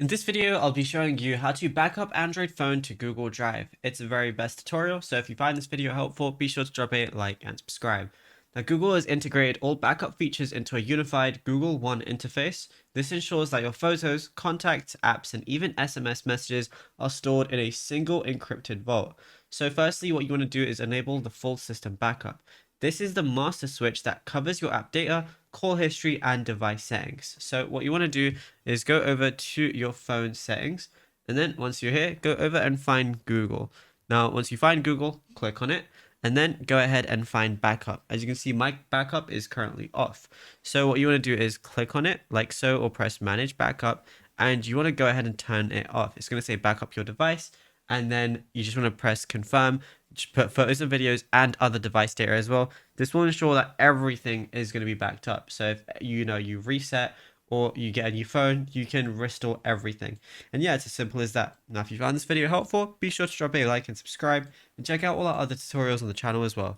In this video, I'll be showing you how to back up Android phone to Google Drive. It's the very best tutorial, so if you find this video helpful, be sure to drop a like and subscribe. Now, Google has integrated all backup features into a unified Google One interface. This ensures that your photos, contacts, apps, and even SMS messages are stored in a single encrypted vault. So firstly, what you want to do is enable the full system backup. This is the master switch that covers your app data, call history, and device settings. So what you want to do is go over to your phone settings, and then once you're here, go over and find Google. Now, once you find Google, click on it, and then go ahead and find backup. As you can see, my backup is currently off. So what you want to do is click on it like so, or press manage backup, and you want to go ahead and turn it off. It's going to say backup your device, and then you just want to press confirm. Just put photos and videos and other device data as well. This will ensure that everything is going to be backed up. So if you reset or you get a new phone, you can restore everything. And yeah, it's as simple as that. Now, if you found this video helpful, be sure to drop a like and subscribe, and check out all our other tutorials on the channel as well.